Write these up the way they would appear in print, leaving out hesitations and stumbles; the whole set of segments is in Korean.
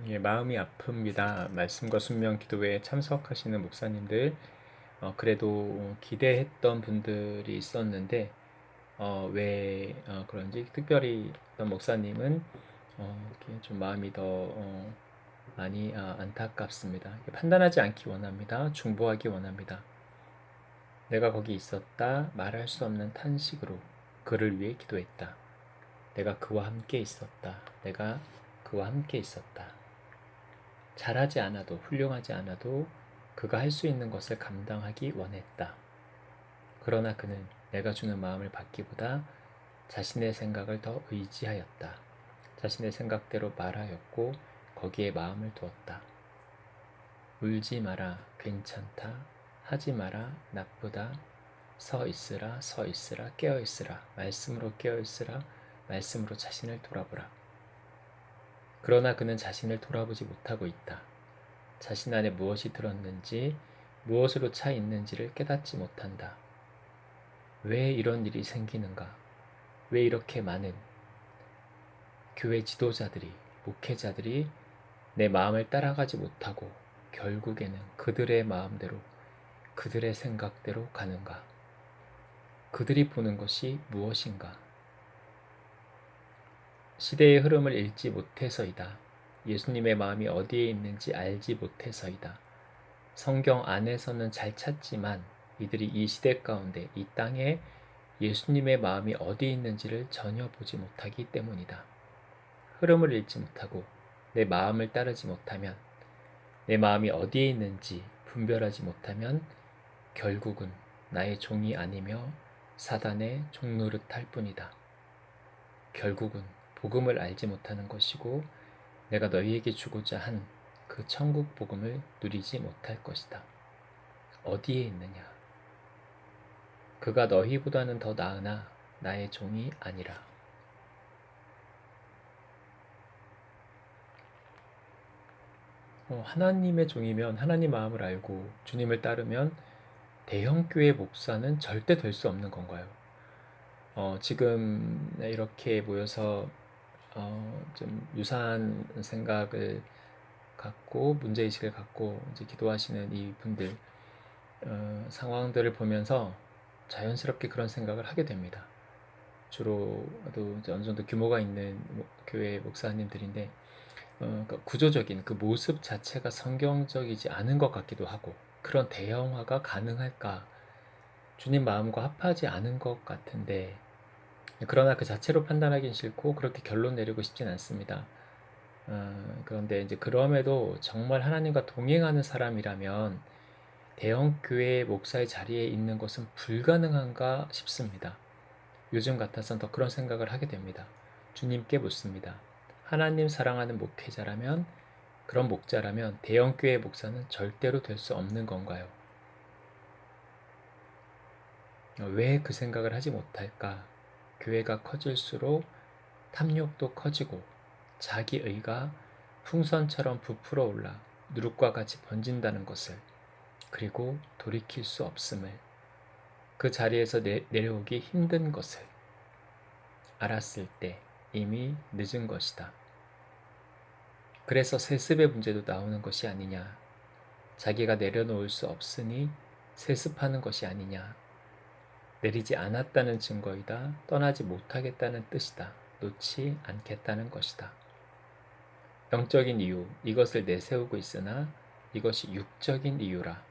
예, 마음이 아픕니다. 말씀과 순명 기도회에 참석하시는 목사님들, 그래도 기대했던 분들이 있었는데, 왜 그런지 특별히 어떤 목사님은 이렇게 좀 마음이 더 많이 안타깝습니다. 판단하지 않기 원합니다. 중보하기 원합니다. 내가 거기 있었다 말할 수 없는 탄식으로 그를 위해 기도했다. 내가 그와 함께 있었다. 내가 그와 함께 있었다. 잘하지 않아도 훌륭하지 않아도 그가 할 수 있는 것을 감당하기 원했다. 그러나 그는 내가 주는 마음을 받기보다 자신의 생각을 더 의지하였다. 자신의 생각대로 말하였고 거기에 마음을 두었다. 울지 마라, 괜찮다. 하지 마라, 나쁘다. 서 있으라, 서 있으라, 깨어 있으라. 말씀으로 깨어 있으라. 말씀으로 자신을 돌아보라. 그러나 그는 자신을 돌아보지 못하고 있다. 자신 안에 무엇이 들었는지, 무엇으로 차 있는지를 깨닫지 못한다. 왜 이런 일이 생기는가? 왜 이렇게 많은 교회 지도자들이, 목회자들이 내 마음을 따라가지 못하고 결국에는 그들의 마음대로, 그들의 생각대로 가는가? 그들이 보는 것이 무엇인가? 시대의 흐름을 읽지 못해서이다. 예수님의 마음이 어디에 있는지 알지 못해서이다. 성경 안에서는 잘 찾지만 이들이 이 시대 가운데 이 땅에 예수님의 마음이 어디 있는지를 전혀 보지 못하기 때문이다. 흐름을 읽지 못하고 내 마음을 따르지 못하면 내 마음이 어디에 있는지 분별하지 못하면 결국은 나의 종이 아니며 사단의 종노릇할 뿐이다. 결국은 복음을 알지 못하는 것이고 내가 너희에게 주고자 한 그 천국 복음을 누리지 못할 것이다. 어디에 있느냐? 그가 너희보다는 더 나으나 나의 종이 아니라. 하나님의 종이면 하나님 마음을 알고 주님을 따르면 대형교회 목사는 절대 될 수 없는 건가요? 지금 이렇게 모여서 좀 유사한 생각을 갖고 문제의식을 갖고 이제 기도하시는 이 분들 상황들을 보면서 자연스럽게 그런 생각을 하게 됩니다. 주로도 어느 정도 규모가 있는 교회 목사님들인데 그러니까 구조적인 그 모습 자체가 성경적이지 않은 것 같기도 하고 그런 대형화가 가능할까? 주님 마음과 합하지 않은 것 같은데 그러나 그 자체로 판단하기는 싫고 그렇게 결론 내리고 싶진 않습니다. 그런데 이제 그럼에도 정말 하나님과 동행하는 사람이라면 대형 교회 목사의 자리에 있는 것은 불가능한가 싶습니다. 요즘 같아서는 더 그런 생각을 하게 됩니다. 주님께 묻습니다. 하나님 사랑하는 목회자라면 그런 목자라면 대형 교회 목사는 절대로 될 수 없는 건가요? 왜 그 생각을 하지 못할까? 교회가 커질수록 탐욕도 커지고 자기의가 풍선처럼 부풀어 올라 누룩과 같이 번진다는 것을 그리고 돌이킬 수 없음을 그 자리에서 내려오기 힘든 것을 알았을 때 이미 늦은 것이다. 그래서 세습의 문제도 나오는 것이 아니냐. 자기가 내려놓을 수 없으니 세습하는 것이 아니냐. 내리지 않았다는 증거이다. 떠나지 못하겠다는 뜻이다. 놓지 않겠다는 것이다. 영적인 이유, 이것을 내세우고 있으나 이것이 육적인 이유라.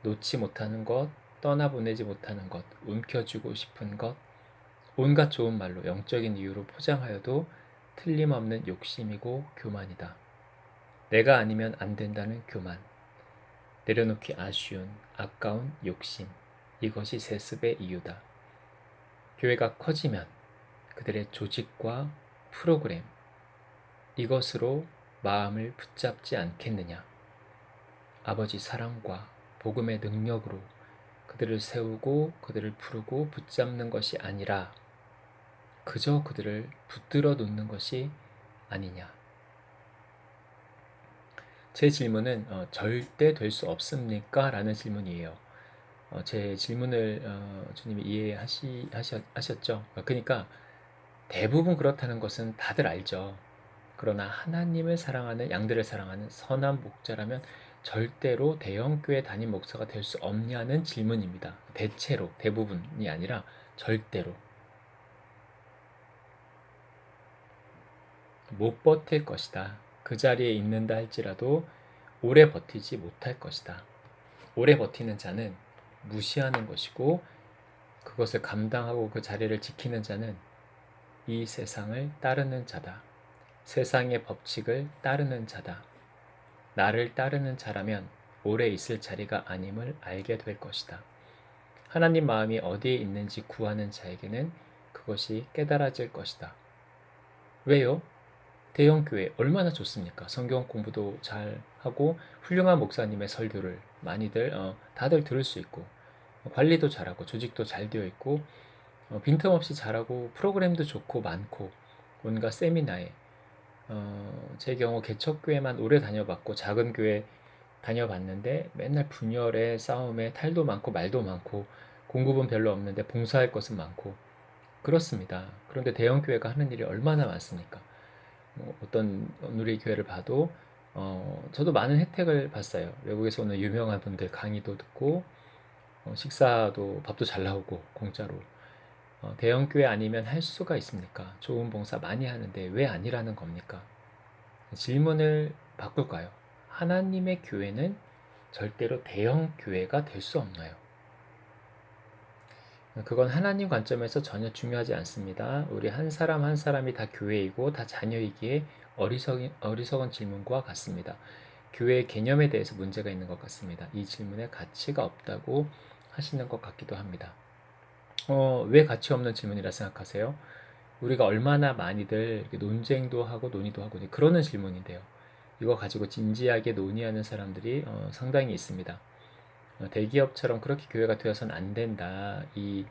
놓지 못하는 것, 떠나보내지 못하는 것, 움켜쥐고 싶은 것, 온갖 좋은 말로 영적인 이유로 포장하여도 틀림없는 욕심이고 교만이다. 내가 아니면 안 된다는 교만, 내려놓기 아쉬운, 아까운 욕심, 이것이 세습의 이유다. 교회가 커지면 그들의 조직과 프로그램, 이것으로 마음을 붙잡지 않겠느냐. 아버지 사랑과 복음의 능력으로 그들을 세우고 그들을 부르고 붙잡는 것이 아니라 그저 그들을 붙들어 놓는 것이 아니냐. 제 질문은 절대 될 수 없습니까? 라는 질문이에요. 제 질문을 주님이 이해하셨죠? 그러니까 대부분 그렇다는 것은 다들 알죠. 그러나 하나님을 사랑하는, 양들을 사랑하는 선한 목자라면 절대로 대형교회 담임 목사가 될 수 없냐는 질문입니다. 대체로, 대부분이 아니라 절대로. 못 버틸 것이다. 그 자리에 있는다 할지라도 오래 버티지 못할 것이다. 오래 버티는 자는 무시하는 것이고, 그것을 감당하고 그 자리를 지키는 자는 이 세상을 따르는 자다. 세상의 법칙을 따르는 자다. 나를 따르는 자라면 오래 있을 자리가 아님을 알게 될 것이다. 하나님 마음이 어디에 있는지 구하는 자에게는 그것이 깨달아질 것이다. 왜요? 대형교회 얼마나 좋습니까? 성경 공부도 잘 하고 훌륭한 목사님의 설교를 많이들 다들 들을 수 있고, 관리도 잘하고 조직도 잘 되어 있고, 빈틈없이 잘하고 프로그램도 좋고 많고, 온갖 세미나에 제 경우 개척교회만 오래 다녀봤고 작은 교회 다녀봤는데 맨날 분열에 싸움에 탈도 많고 말도 많고 공급은 별로 없는데 봉사할 것은 많고 그렇습니다. 그런데 대형교회가 하는 일이 얼마나 많습니까? 어떤 누리 교회를 봐도 저도 많은 혜택을 봤어요. 외국에서 오는 유명한 분들 강의도 듣고 식사도 밥도 잘 나오고 공짜로. 대형교회 아니면 할 수가 있습니까? 좋은 봉사 많이 하는데 왜 아니라는 겁니까? 질문을 바꿀까요? 하나님의 교회는 절대로 대형 교회가 될 수 없나요? 그건 하나님 관점에서 전혀 중요하지 않습니다. 우리 한 사람 한 사람이 다 교회이고 다 자녀이기에 어리석은 질문과 같습니다. 교회의 개념에 대해서 문제가 있는 것 같습니다. 이 질문에 가치가 없다고 하시는 것 같기도 합니다. 왜 가치 없는 질문이라 생각하세요? 우리가 얼마나 많이들 논쟁도 하고 논의도 하고 그러는 질문인데요. 이거 가지고 진지하게 논의하는 사람들이 상당히 있습니다. 대기업처럼 그렇게 교회가 되어서는 안 된다. 이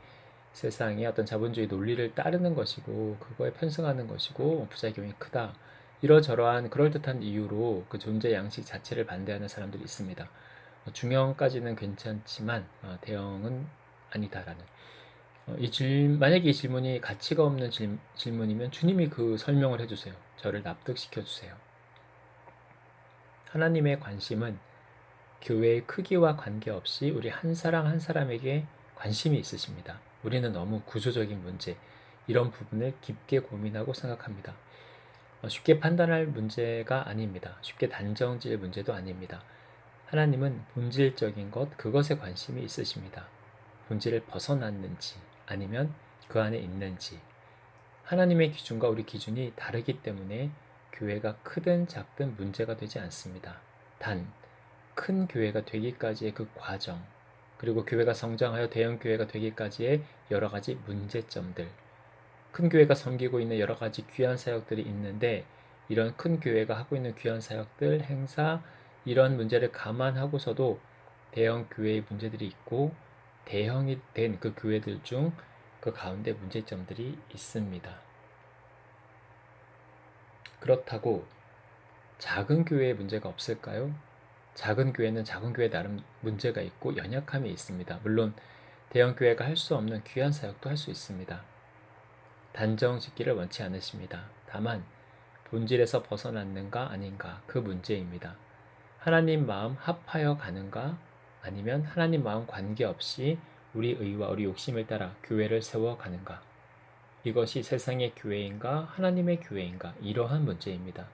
세상의 어떤 자본주의 논리를 따르는 것이고 그거에 편승하는 것이고 부작용이 크다. 이러저러한 그럴듯한 이유로 그 존재 양식 자체를 반대하는 사람들이 있습니다. 중형까지는 괜찮지만 대형은 아니다라는. 만약에 이 질문이 가치가 없는 질문이면 주님이 그 설명을 해주세요. 저를 납득시켜 주세요. 하나님의 관심은 교회의 크기와 관계없이 우리 한 사람 한 사람에게 관심이 있으십니다. 우리는 너무 구조적인 문제, 이런 부분을 깊게 고민하고 생각합니다. 쉽게 판단할 문제가 아닙니다. 쉽게 단정 지을 문제도 아닙니다. 하나님은 본질적인 것, 그것에 관심이 있으십니다. 본질을 벗어났는지 아니면 그 안에 있는지. 하나님의 기준과 우리 기준이 다르기 때문에 교회가 크든 작든 문제가 되지 않습니다. 단, 큰 교회가 되기까지의 그 과정, 그리고 교회가 성장하여 대형 교회가 되기까지의 여러 가지 문제점들, 큰 교회가 섬기고 있는 여러 가지 귀한 사역들이 있는데 이런 큰 교회가 하고 있는 귀한 사역들, 행사, 이런 문제를 감안하고서도 대형 교회의 문제들이 있고 대형이 된 그 교회들 중 그 가운데 문제점들이 있습니다. 그렇다고 작은 교회에 문제가 없을까요? 작은 교회는 작은 교회 나름 문제가 있고 연약함이 있습니다. 물론 대형 교회가 할 수 없는 귀한 사역도 할 수 있습니다. 단정 짓기를 원치 않으십니다. 다만 본질에서 벗어났는가 아닌가 그 문제입니다. 하나님 마음 합하여 가는가 아니면 하나님 마음 관계없이 우리 의와 우리 욕심을 따라 교회를 세워가는가. 이것이 세상의 교회인가 하나님의 교회인가 이러한 문제입니다.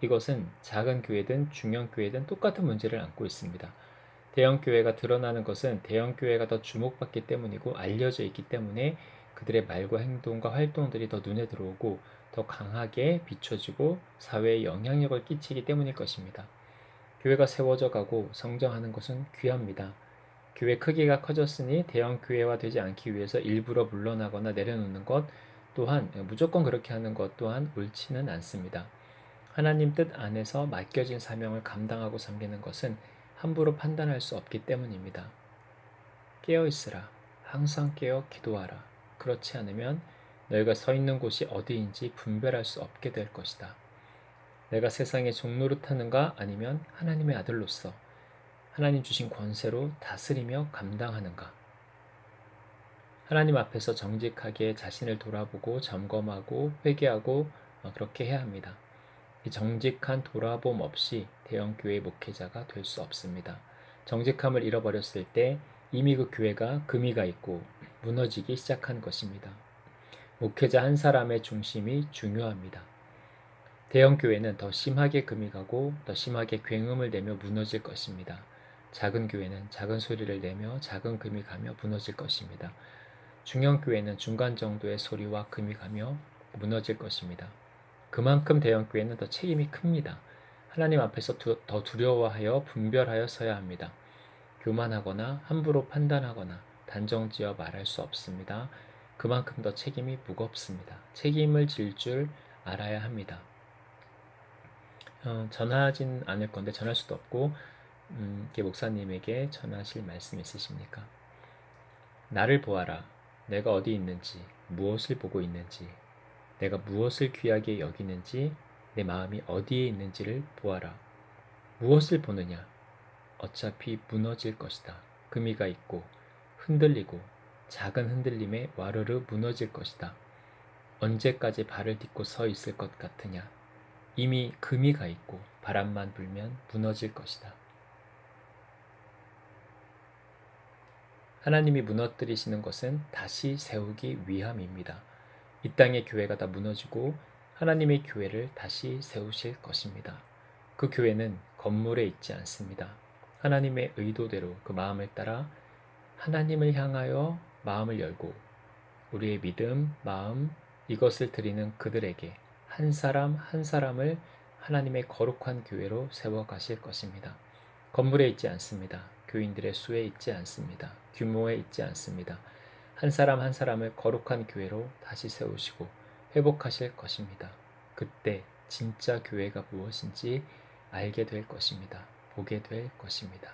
이것은 작은 교회든 중형 교회든 똑같은 문제를 안고 있습니다. 대형 교회가 드러나는 것은 대형 교회가 더 주목받기 때문이고 알려져 있기 때문에 그들의 말과 행동과 활동들이 더 눈에 들어오고 더 강하게 비춰지고 사회에 영향력을 끼치기 때문일 것입니다. 교회가 세워져 가고 성장하는 것은 귀합니다. 교회 크기가 커졌으니 대형 교회화 되지 않기 위해서 일부러 물러나거나 내려놓는 것 또한 무조건 그렇게 하는 것 또한 옳지는 않습니다. 하나님 뜻 안에서 맡겨진 사명을 감당하고 섬기는 것은 함부로 판단할 수 없기 때문입니다. 깨어 있으라. 항상 깨어 기도하라. 그렇지 않으면 너희가 서 있는 곳이 어디인지 분별할 수 없게 될 것이다. 내가 세상의 종노릇하는가 아니면 하나님의 아들로서 하나님 주신 권세로 다스리며 감당하는가? 하나님 앞에서 정직하게 자신을 돌아보고 점검하고 회개하고 그렇게 해야 합니다. 이 정직한 돌아봄 없이 대형교회 목회자가 될 수 없습니다. 정직함을 잃어버렸을 때 이미 그 교회가 금이가 있고 무너지기 시작한 것입니다. 목회자 한 사람의 중심이 중요합니다. 대형교회는 더 심하게 금이 가고 더 심하게 굉음을 내며 무너질 것입니다. 작은 교회는 작은 소리를 내며 작은 금이 가며 무너질 것입니다. 중형교회는 중간 정도의 소리와 금이 가며 무너질 것입니다. 그만큼 대형교회는 더 책임이 큽니다. 하나님 앞에서 더 두려워하여 분별하여 서야 합니다. 교만하거나 함부로 판단하거나 단정지어 말할 수 없습니다. 그만큼 더 책임이 무겁습니다. 책임을 질 줄 알아야 합니다. 전하진 않을 건데 전할 수도 없고 이렇게 목사님에게 전하실 말씀 있으십니까? 나를 보아라. 내가 어디 있는지, 무엇을 보고 있는지, 내가 무엇을 귀하게 여기는지, 내 마음이 어디에 있는지를 보아라. 무엇을 보느냐? 어차피 무너질 것이다. 금이가 있고 흔들리고 작은 흔들림에 와르르 무너질 것이다. 언제까지 발을 딛고 서 있을 것 같으냐? 이미 금이가 있고 바람만 불면 무너질 것이다. 하나님이 무너뜨리시는 것은 다시 세우기 위함입니다. 이 땅의 교회가 다 무너지고 하나님의 교회를 다시 세우실 것입니다. 그 교회는 건물에 있지 않습니다. 하나님의 의도대로 그 마음을 따라 하나님을 향하여 마음을 열고 우리의 믿음, 마음 이것을 드리는 그들에게 한 사람 한 사람을 하나님의 거룩한 교회로 세워가실 것입니다. 건물에 있지 않습니다. 교인들의 수에 있지 않습니다. 규모에 있지 않습니다. 한 사람 한 사람을 거룩한 교회로 다시 세우시고 회복하실 것입니다. 그때 진짜 교회가 무엇인지 알게 될 것입니다. 보게 될 것입니다.